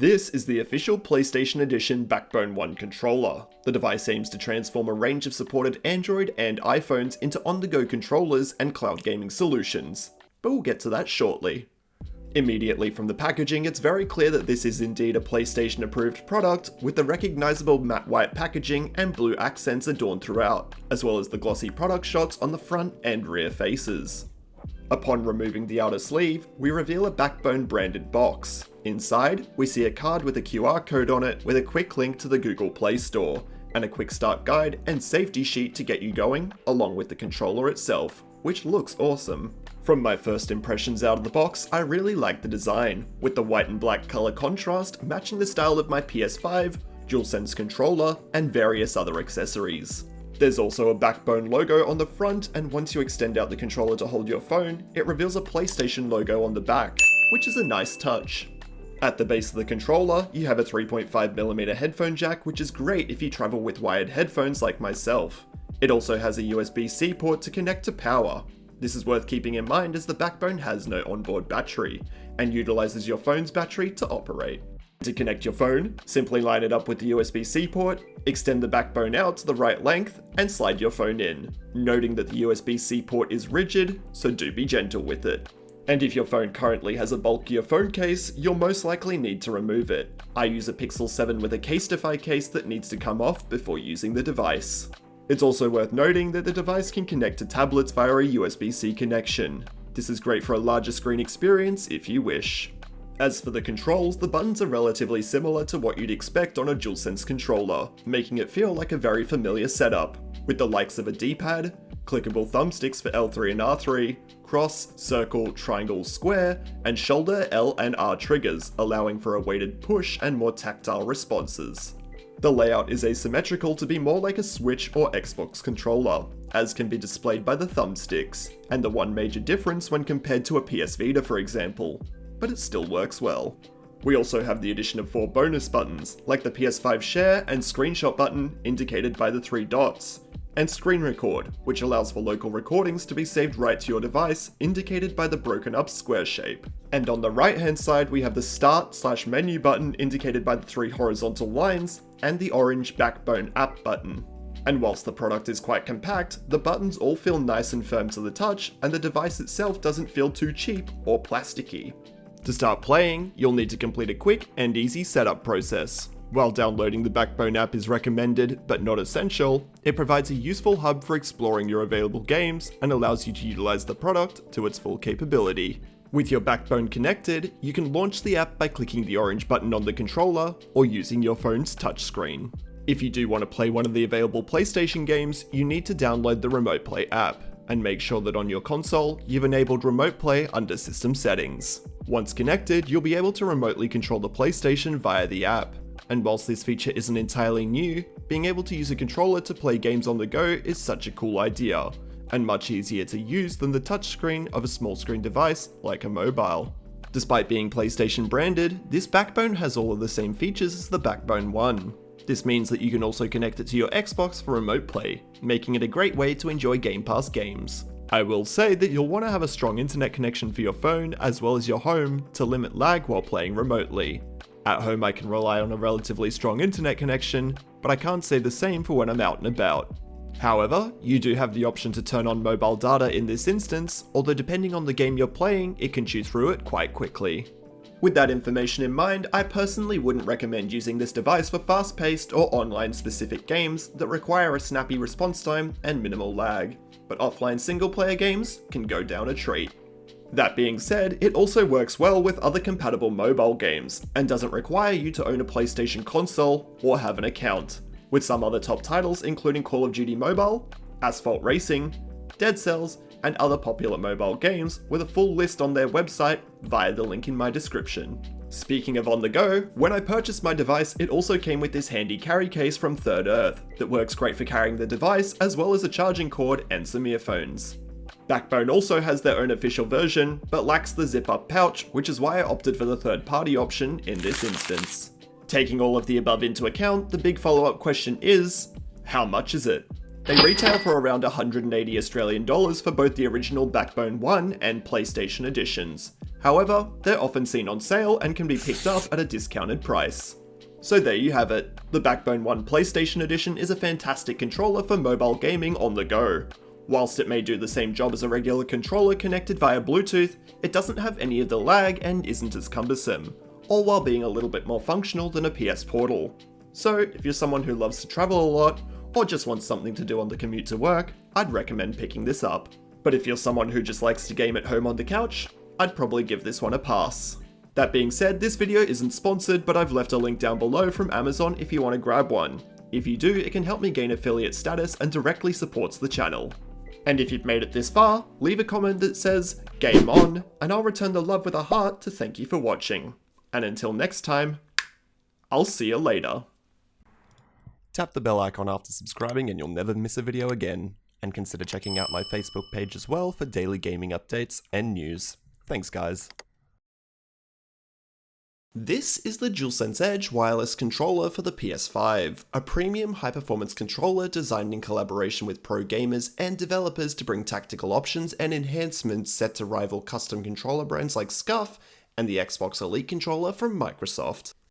This is the official PlayStation Edition Backbone 1 controller. The device aims to transform a range of supported Android and iPhones into on-the-go controllers and cloud gaming solutions, but we'll get to that shortly. Immediately from the packaging, it's very clear that this is indeed a PlayStation approved product, with the recognisable matte white packaging and blue accents adorned throughout, as well as the glossy product shots on the front and rear faces. Upon removing the outer sleeve, we reveal a Backbone branded box. Inside, we see a card with a QR code on it with a quick link to the Google Play Store, and a quick start guide and safety sheet to get you going, along with the controller itself, which looks awesome. From my first impressions out of the box, I really like the design, with the white and black color contrast matching the style of my PS5, DualSense controller, and various other accessories. There's also a Backbone logo on the front, and once you extend out the controller to hold your phone, it reveals a PlayStation logo on the back, which is a nice touch. At the base of the controller, you have a 3.5mm headphone jack, which is great if you travel with wired headphones like myself. It also has a USB-C port to connect to power. This is worth keeping in mind as the Backbone has no onboard battery, and utilizes your phone's battery to operate. To connect your phone, simply line it up with the USB-C port, extend the Backbone out to the right length, and slide your phone in, noting that the USB-C port is rigid, so do be gentle with it. And if your phone currently has a bulkier phone case, you'll most likely need to remove it. I use a Pixel 7 with a Casetify case that needs to come off before using the device. It's also worth noting that the device can connect to tablets via a USB-C connection. This is great for a larger screen experience if you wish. As for the controls, the buttons are relatively similar to what you'd expect on a DualSense controller, making it feel like a very familiar setup, with the likes of a D-pad, clickable thumbsticks for L3 and R3, cross, circle, triangle, square, and shoulder L and R triggers, allowing for a weighted push and more tactile responses. The layout is asymmetrical to be more like a Switch or Xbox controller, as can be displayed by the thumbsticks, and the one major difference when compared to a PS Vita for example, but it still works well. We also have the addition of 4 bonus buttons, like the PS5 share and screenshot button indicated by the 3 dots, and screen record, which allows for local recordings to be saved right to your device, indicated by the broken up square shape. And on the right hand side we have the start/menu button indicated by the 3 horizontal lines, and the orange Backbone app button. And whilst the product is quite compact, the buttons all feel nice and firm to the touch, and the device itself doesn't feel too cheap or plasticky. To start playing, you'll need to complete a quick and easy setup process. While downloading the Backbone app is recommended, but not essential, it provides a useful hub for exploring your available games and allows you to utilize the product to its full capability. With your Backbone connected, you can launch the app by clicking the orange button on the controller or using your phone's touchscreen. If you do want to play one of the available PlayStation games, you need to download the Remote Play app, and make sure that on your console, you've enabled Remote Play under System Settings. Once connected, you'll be able to remotely control the PlayStation via the app. And whilst this feature isn't entirely new, being able to use a controller to play games on the go is such a cool idea, and much easier to use than the touchscreen of a small screen device like a mobile. Despite being PlayStation branded, this Backbone has all of the same features as the Backbone 1. This means that you can also connect it to your Xbox for Remote Play, making it a great way to enjoy Game Pass games. I will say that you'll want to have a strong internet connection for your phone as well as your home to limit lag while playing remotely. At home I can rely on a relatively strong internet connection, but I can't say the same for when I'm out and about. However, you do have the option to turn on mobile data in this instance, although depending on the game you're playing, it can chew through it quite quickly. With that information in mind, I personally wouldn't recommend using this device for fast-paced or online-specific games that require a snappy response time and minimal lag, but offline single-player games can go down a treat. That being said, it also works well with other compatible mobile games, and doesn't require you to own a PlayStation console or have an account, with some other top titles including Call of Duty Mobile, Asphalt Racing, Dead Cells, and other popular mobile games, with a full list on their website via the link in my description. Speaking of on the go, when I purchased my device it also came with this handy carry case from Third Earth that works great for carrying the device as well as a charging cord and some earphones. Backbone also has their own official version, but lacks the zip-up pouch, which is why I opted for the third-party option in this instance. Taking all of the above into account, the big follow-up question is, how much is it? They retail for around 180 Australian dollars for both the original Backbone 1 and PlayStation editions. However, they're often seen on sale and can be picked up at a discounted price. So there you have it. The Backbone 1 PlayStation edition is a fantastic controller for mobile gaming on the go. Whilst it may do the same job as a regular controller connected via Bluetooth, it doesn't have any of the lag and isn't as cumbersome, all while being a little bit more functional than a PS Portal. So if you're someone who loves to travel a lot, or just wants something to do on the commute to work, I'd recommend picking this up. But if you're someone who just likes to game at home on the couch, I'd probably give this one a pass. That being said, this video isn't sponsored, but I've left a link down below from Amazon if you want to grab one. If you do, it can help me gain affiliate status and directly supports the channel. And if you've made it this far, leave a comment that says, "Game on," and I'll return the love with a heart to thank you for watching. And until next time, I'll see you later. Tap the bell icon after subscribing and you'll never miss a video again. And consider checking out my Facebook page as well for daily gaming updates and news. Thanks guys. This is the DualSense Edge wireless controller for the PS5, a premium high-performance controller designed in collaboration with pro gamers and developers to bring tactical options and enhancements set to rival custom controller brands like SCUF and the Xbox Elite controller from Microsoft.